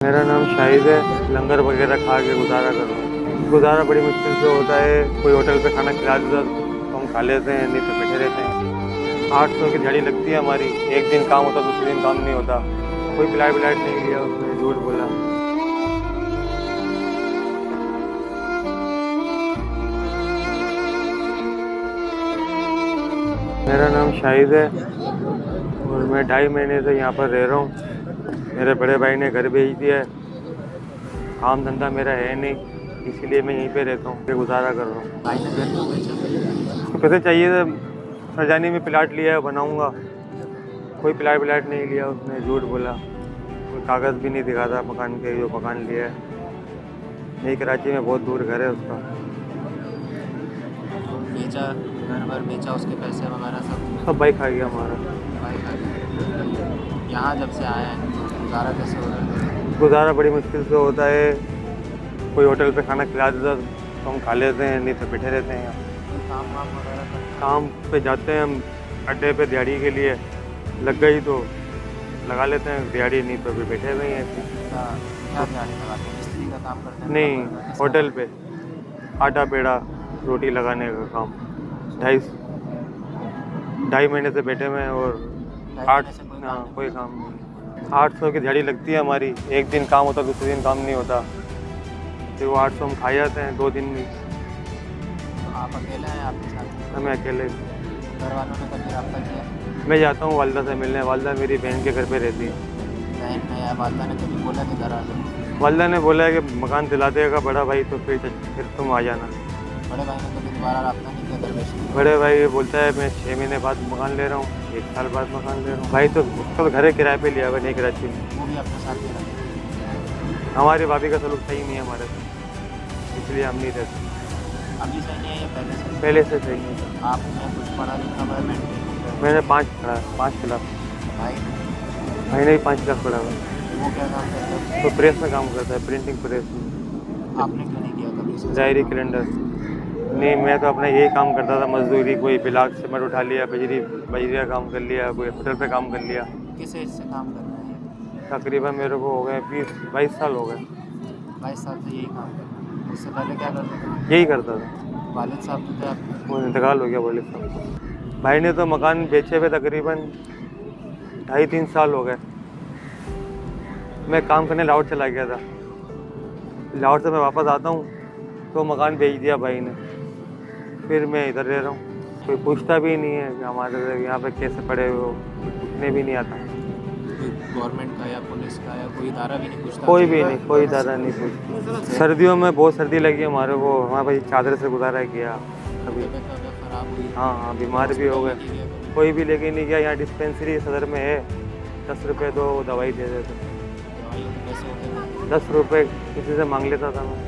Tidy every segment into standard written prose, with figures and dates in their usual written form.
मेरा नाम शाहिद है। लंगर वगैरह खा के गुजारा कर रहा हूँ। गुजारा बड़ी मुश्किल से होता है। कोई होटल पे खाना खिला देता तो हम खा लेते हैं, नहीं तो बैठे रहते हैं। 800 की दिहाड़ी लगती है हमारी। एक दिन काम होता दूसरे दिन काम नहीं होता। कोई फ्लाइट व्लाइट नहीं लिया, उसने झूठ बोला। मेरा नाम शाहिद है और मैं 2.5 महीने से यहाँ पर रह रहा हूँ। मेरे बड़े भाई ने घर भेज दिया है। काम धंधा मेरा है नहीं, इसीलिए मैं यहीं पे रहता हूँ, गुजारा कर रहा हूँ। भाई ने घर क्यों बेचा? उसको पैसे चाहिए थे। सरजानी में प्लाट लिया है, बनाऊँगा। कोई प्लाट व्लाट नहीं लिया, उसने झूठ बोला। कोई कागज़ भी नहीं दिखाता मकान के, जो मकान लिया है। यही कराची में बहुत दूर घर है उसका। बेचा, घर भर बेचा, उसके पैसे वगैरह सब भाई खा गया हमारा। भाई खा गया। यहाँ जब से आए हैं गुजारा कैसे हो रहा है? गुजारा बड़ी मुश्किल से होता है। कोई होटल पे खाना खिला देता तो हम खा लेते हैं, नहीं तो बैठे रहते हैं यहाँ। कोई काम वाम वगैरह करते काम पे जाते हैं हम अड्डे पे दिहाड़ी के लिए, लग गई तो लगा लेते हैं दिहाड़ी, नहीं तो फिर बैठे हुए हैं ऐसे। क्या दिहाड़ी लगाते हैं? मिस्त्री का काम करते हैं? नहीं, मतलब किसका? होटल पे आटा पेड़ा रोटी लगाने का काम। 2.5 महीने से बैठे हुए हैं और 8 महीने से कोई काम हाँ नहीं कोई काम नहीं। 800 की दिहाड़ी लगती है हमारी। एक दिन काम होता दूसरे दिन काम नहीं होता। फिर वो 800 हम खा जाते हैं 2 दिन में। तो आप अकेले हैं, आपके साथ हमें अकेले। घर वालों ने कभी रब्ता किया? मैं जाता हूँ वालदा से मिलने। वालदा मेरी बहन के घर पे रहती है। बहन ने या वालदा ने कभी बोला कि घर आ जाओ? वालदा ने बोला है कि मकान दिला देगा बड़ा भाई, तो फिर तुम आ जाना। बड़े भाई ने कभी दोबारा रब्ता नहीं किया घर बेचने? बड़े भाई बोलता है मैं 6 महीने बाद मकान ले रहा हूँ, 1 साल बाद मकान ले रहा हूँ। भाई तो उसका तो घर है किराए पे लिया हुआ, नहीं कराची में। वो भी अपने साथ ही रखते? हमारी भाभी का सलूक सही नहीं है हमारे साथ, इसलिए हम नहीं रहते। अभी सही नहीं है या पहले से? पहले से सही है। आपने कुछ पढ़ा लिखा हुआ है? मेंटेन? मैंने 5 क्लास। भाई भाई ने भी 5 क्लास पढ़ा हुआ है। वो क्या काम करते हैं? तो प्रेस में काम करता है, प्रिंटिंग प्रेस में। आपने क्यों नहीं किया कभी से? डायरी कैलेंडर नहीं, मैं तो अपना यही काम करता था, मजदूरी। कोई ब्लाक सीमेंट उठा लिया, बजरी का काम कर लिया, कोई होटल पे काम कर लिया। किस एज से काम कर रहे हैं? तकरीबन मेरे को हो गए 20-22 साल हो गए। 22 साल से यही काम कर रहे हैं? उससे पहले क्या करते थे? यही करता था। वालिद साहब तो थे आपके? वो इंतकाल हो गया बोले साहब। भाई ने तो मकान बेचे हुए तकरीबन 2.5-3 साल हो गए। मैं काम करने लाहौर चला गया था। लाहौर से मैं वापस आता हूँ तो मकान बेच दिया भाई ने। फिर मैं इधर रह रहा हूँ। कोई पूछता भी नहीं है कि हमारे यहाँ पे कैसे पड़े हुए हो, पूछने भी नहीं आता। कोई गवर्नमेंट का या पुलिस का या कोई इदारा भी नहीं पूछता? कोई भी नहीं, कोई इदारा नहीं पूछता। सर्दियों में बहुत सर्दी लगी हमारे को, हमारे भाई चादर से गुजारा किया कभी। तबीयत खराब हुई? हाँ, बीमार भी हो गए। कोई भी लेके नहीं गया। यहाँ डिस्पेंसरी सदर में है, 10 रुपये दो दवाई दे देते। दवाइयों के पैसे होते थे? 10 रुपये किसी से मांग लेता था मैं।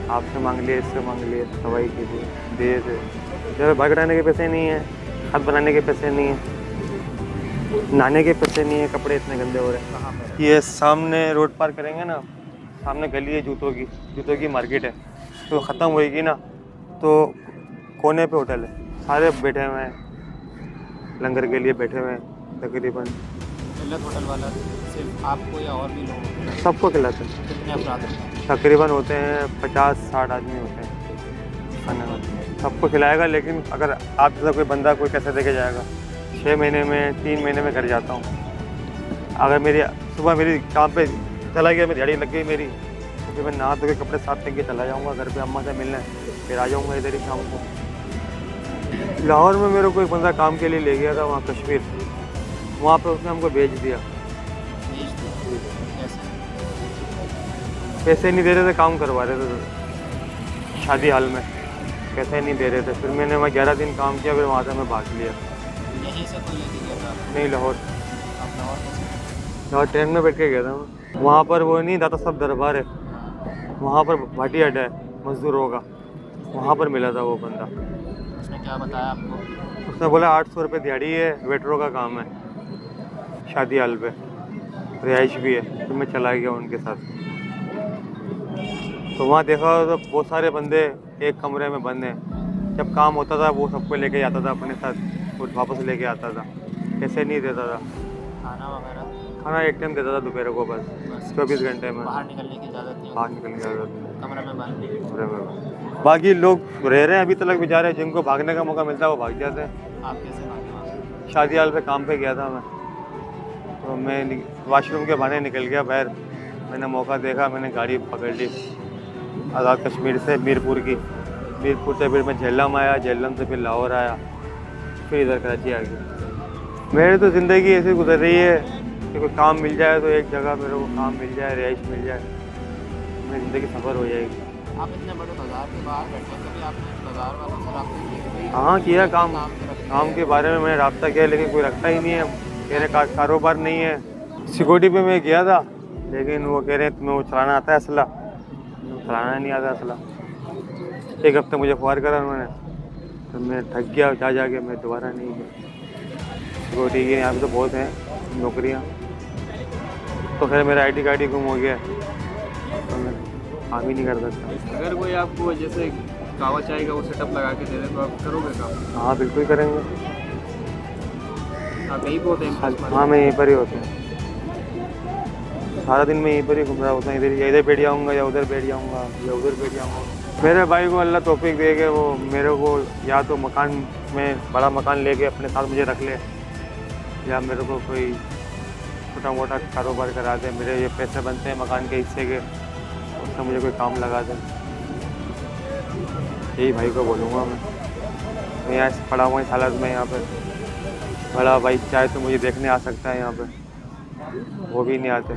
आपसे मांग लिए, इससे मांग लिए, दवाई के लिए दे देते। जब बाइक बनाने के पैसे नहीं हैं, हाथ बनाने के पैसे नहीं हैं, नहाने के पैसे नहीं हैं, कपड़े इतने गंदे हो रहे हैं। कहाँ पर? ये सामने रोड पार करेंगे ना, सामने गली है जूतों की मार्केट है। तो ख़त्म होएगी ना तो कोने पे होटल है। सारे बैठे हुए हैं, लंगर के लिए बैठे हुए हैं तकरीबन। मिल्लत होटल वाला सिर्फ आपको या और भी लोग? सबको खिलाते हैं। कितने अफराद होते हैं? तकरीबन होते हैं 50-60 आदमी होते हैं खाना में। सबको खिलाएगा, लेकिन अगर आप जैसा कोई बंदा कोई कैसे देके जाएगा। 6 महीने में 3 महीने में घर जाता हूँ। अगर मेरी सुबह मेरी काम पे चला गया, मेरी दिहाड़ी लग गई मेरी, तो फिर मैं नहा धो के कपड़े साफ करके चला जाऊँगा घर पे अम्मा से मिलने, फिर आ जाऊँगा इधर ही शाम को। लाहौर में मेरे को एक बंदा काम के लिए ले गया था, वहाँ कश्मीर। वहाँ पे उसने हमको भेज दिया। भेज दो? कैसे? पैसे नहीं दे रहे थे, काम करवा रहे थे शादी हाल में, पैसे नहीं दे रहे थे। फिर मैंने वहाँ 11 दिन काम किया, फिर वहाँ से मैं भाग लिया। यहीं से कोई लेके गया था? नहीं, लाहौर। आप लाहौर कैसे? लाहौर ट्रेन में बैठ के गया था मैं। वहाँ पर वो नहीं दाता साहब दरबार है, वहाँ पर भाटी अड्डा है मजदूरों का, वहाँ पर मिला था वो बंदा। उसने क्या बताया आपको? उसने बोला 800 रुपये दिहाड़ी है, वेटरों का काम है, शादी हाल पे रिहाइश भी है। फिर मैं चला गया उनके साथ। तो वहाँ देखा तो बहुत सारे बंदे एक कमरे में बंद हैं। जब काम होता था वो सबको लेके जाता था अपने साथ, वो वापस लेके आता था, पैसे नहीं देता था। खाना वगैरह? खाना एक टाइम देता था दोपहर को बस, बस 24 घंटे में बाहर निकलने की इजाज़त नहीं बाहर होती, निकल गया। कमरे में बंद। बाकी लोग रह रहे हैं अभी तक बेचारे, जिनको भागने का मौका मिलता है वो भाग जाते हैं। आप कैसे भागे वहाँ से? शादी हाल पे काम पे गया था मैं, तो मैं वॉशरूम के बहाने निकल गया बाहर। मैंने मौका देखा, मैंने गाड़ी पकड़ ली आज़ाद कश्मीर से मीरपुर की। मीरपुर से फिर मैं झेलम आया, झेलम से फिर लाहौर आया, फिर इधर कराची आ गया। मेरी तो ज़िंदगी ऐसे गुजर रही है कि कोई काम मिल जाए तो एक जगह मेरे को काम मिल जाए, रिहाइश मिल जाए, मेरी ज़िंदगी सफ़र हो जाएगी। आप इतने बड़े बाज़ार के बाहर बैठे हैं, कभी आपने बाज़ार वालों से रब्ता किया कि भाई हाँ किया काम के रखते काम हैं? के बारे में मैंने रब्ता किया, लेकिन कोई रखता ही नहीं है। कह रहे कारोबार नहीं है। सिक्योरिटी पे मैं गया था, लेकिन वो कह रहे हैं तुम्हें वो चलाना आता है असला, चलाना नहीं आता असला। एक हफ्ते मुझे ख्वार करा उन्होंने, तो मैं थक गया जा जाके, मैं दोबारा नहीं गया। सिक्योरिटी के यहाँ पे तो बहुत हैं नौकरियाँ, तो फिर मेरा ID कार्ड ही गुम हो गया, तो मैं काम ही नहीं कर सकता। अगर कोई आपको जैसे कावा चाय का वो सेटअप लगा के दे दे तो आप करोगे काम? हाँ बिल्कुल करेंगे। आप यहीं पे होते हैं? हाँ मैं यहीं पर ही होता हूँ, सारा दिन मैं यहीं पर ही घूम रहा होता हूँ। इधर बैठ जाऊँगा या उधर बैठ जाऊँगा या उधर बैठ जाऊँगा। मेरे भाई को अल्लाह तौफीक दे के वो मेरे को या तो मकान में बड़ा मकान लेके अपने साथ मुझे रख ले, या मेरे को कोई छोटा मोटा कारोबार करा दे। मेरे ये पैसे बनते हैं मकान के हिस्से के, उससे मुझे कोई काम लगा दे। यही भाई को बोलूँगा मैं यहाँ पड़ा हुआ इस हालत में यहाँ पर। बड़ा भाई चाहे तो मुझे देखने आ सकता है यहाँ पर, वो भी नहीं आते।